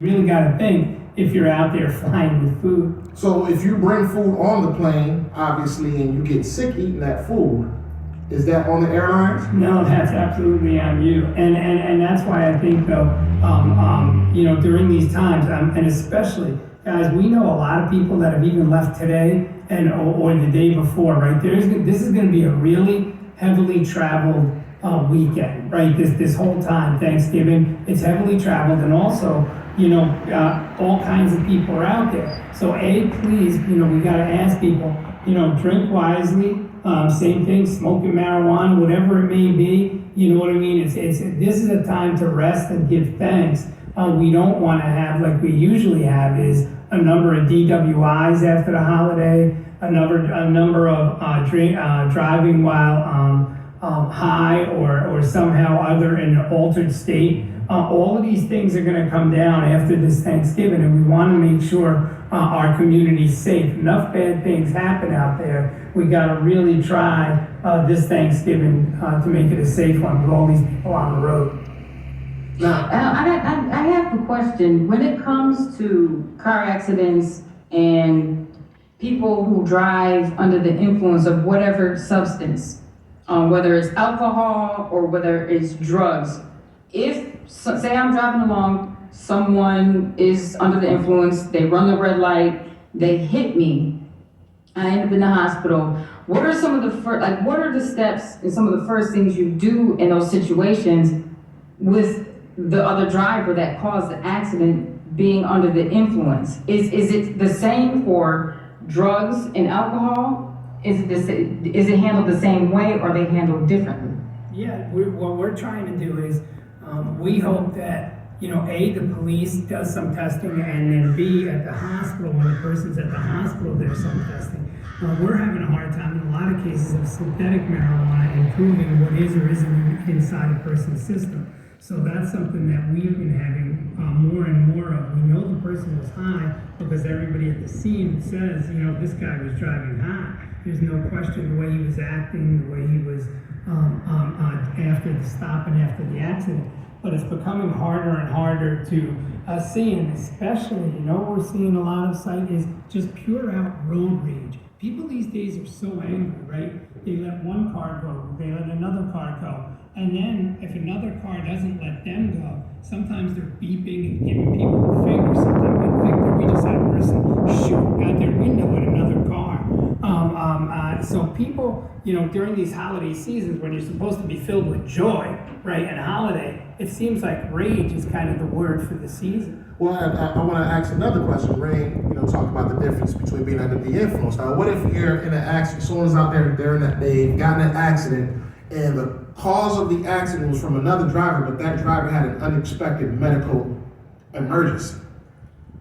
really got to think if you're out there flying with food. So if you bring food on the plane, obviously, and you get sick eating that food, is that on the airlines? No, that's absolutely on you. And that's why I think, though, during these times, and especially, guys, we know a lot of people that have even left today or the day before, right? This is going to be a really heavily traveled weekend, right? This whole time, Thanksgiving, it's heavily traveled, and also, all kinds of people are out there. So please, we got to ask people, drink wisely. Same thing, smoking marijuana, whatever it may be. You know what I mean? This is a time to rest and give thanks. We don't want to have, like we usually have, is a number of DWIs after the holiday, a number of driving while high or somehow other in an altered state. All of these things are going to come down after this Thanksgiving, and we want to make sure our community's safe. Enough bad things happen out there. We got to really try this Thanksgiving to make it a safe one with all these people on the road. Now, I have a question. When it comes to car accidents and people who drive under the influence of whatever substance, whether it's alcohol or whether it's drugs, say I'm driving along, someone is under the influence, they run the red light, they hit me, I end up in the hospital. What are some of the what are the steps and some of the first things you do in those situations with the other driver that caused the accident being under the influence? Is it the same for drugs and alcohol? Is it handled the same way, or are they handled differently? Yeah, what we're trying to do is we hope that the police does some testing, and then B, at the hospital, when the person's at the hospital, there's some testing. We're having a hard time in a lot of cases of synthetic marijuana and proving what is or isn't inside a person's system. So that's something that we've been having more and more of. We know the person was high because everybody at the scene says, this guy was driving high. There's no question the way he was acting, the way he was after the stop and after the accident. But it's becoming harder and harder to see, and especially, we're seeing a lot of sight is just pure out road rage. People these days are so angry, right? They let one car go, they let another car go. And then if another car doesn't let them go, sometimes they're beeping and giving people the finger. Sometimes in Victor, we just had a person shoot out their window at another car. So people, during these holiday seasons when you're supposed to be filled with joy, right, and holiday, it seems like rage is kind of the word for the season. Well, I want to ask another question. Ray, talk about the difference between being under the influence. Now, what if you're in an accident, someone's out there, they've gotten an accident, and the cause of the accident was from another driver, but that driver had an unexpected medical emergency?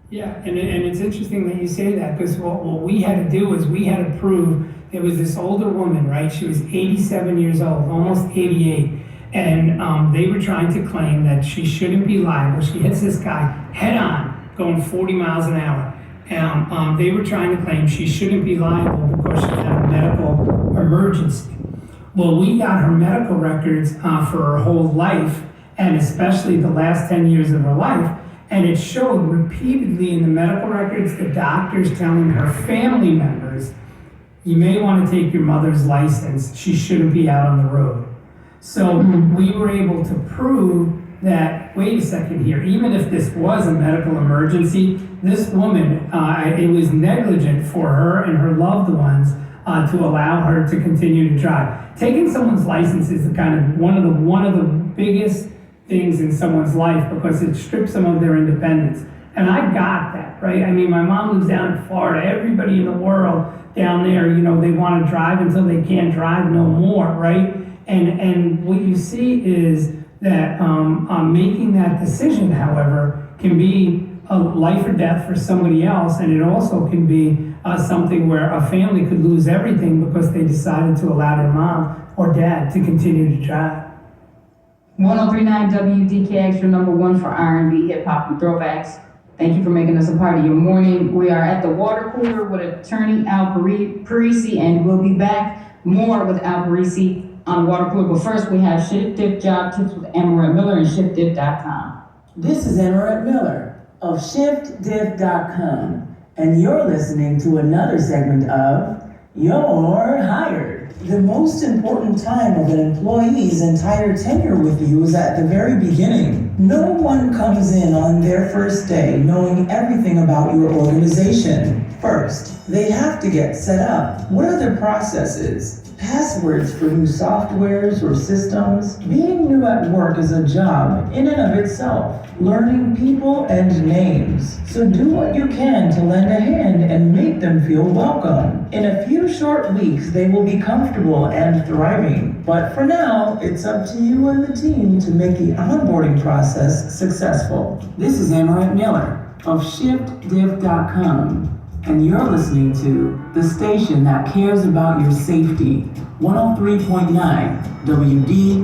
Yeah, and it's interesting that you say that, because what we had to do is we had to prove there was this older woman, right? She was 87 years old, almost 88. And they were trying to claim that she shouldn't be liable. She hits this guy head on, going 40 miles an hour. And they were trying to claim she shouldn't be liable because she had a medical emergency. Well, we got her medical records for her whole life, and especially the last 10 years of her life. And it showed repeatedly in the medical records, the doctors telling her family members, you may want to take your mother's license. She shouldn't be out on the road. So we were able to prove that, wait a second here, even if this was a medical emergency, this woman, it was negligent for her and her loved ones to allow her to continue to drive. Taking someone's license is kind of one of the biggest things in someone's life, because it strips them of their independence. And I got that, right? I mean, my mom lives down in Florida. Everybody in the world down there, they want to drive until they can't drive no more, right? And what you see is that making that decision, however, can be a life or death for somebody else, and it also can be something where a family could lose everything because they decided to allow their mom or dad to continue to drive. 1039 WDKX, your number one for R&B, hip hop, and throwbacks. Thank you for making us a part of your morning. We are at the water cooler with attorney Al Parisi, and we'll be back more with Al Parisi on water cooler. But first, we have Shift Dip Job Tips with Amaret Miller and ShiftDip.com. This is Amaret Miller. of ShiftDiff.com, and you're listening to another segment of You're Hired. The most important time of an employee's entire tenure with you is at the very beginning. No one comes in on their first day knowing everything about your organization. First, they have to get set up. What are the processes? Passwords for new softwares or systems. Being new at work is a job in and of itself. Learning people and names. So do what you can to lend a hand and make them feel welcome. In a few short weeks, they will be comfortable and thriving. But for now, it's up to you and the team to make the onboarding process successful. This is Amaranth Miller of ShiftDiff.com. And you're listening to the station that cares about your safety, 103.9 WDKX.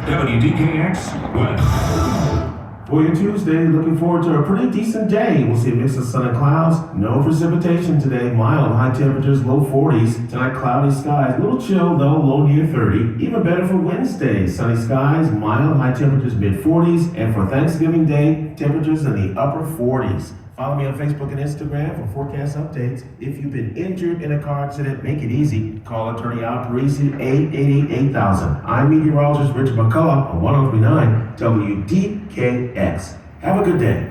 WDKX West. For your Tuesday, looking forward to a pretty decent day. We'll see a mix of sun and clouds. No precipitation today. Mild, high temperatures, low 40s. Tonight, cloudy skies. A little chill, though, low near 30. Even better for Wednesday. Sunny skies, mild, high temperatures, mid 40s. And for Thanksgiving Day, temperatures in the upper 40s. Follow me on Facebook and Instagram for forecast updates. If you've been injured in a car accident, make it easy. Call Attorney Al Parisi, 888-8000. I'm meteorologist Richard McCullough on 103.9 WDKX. Have a good day.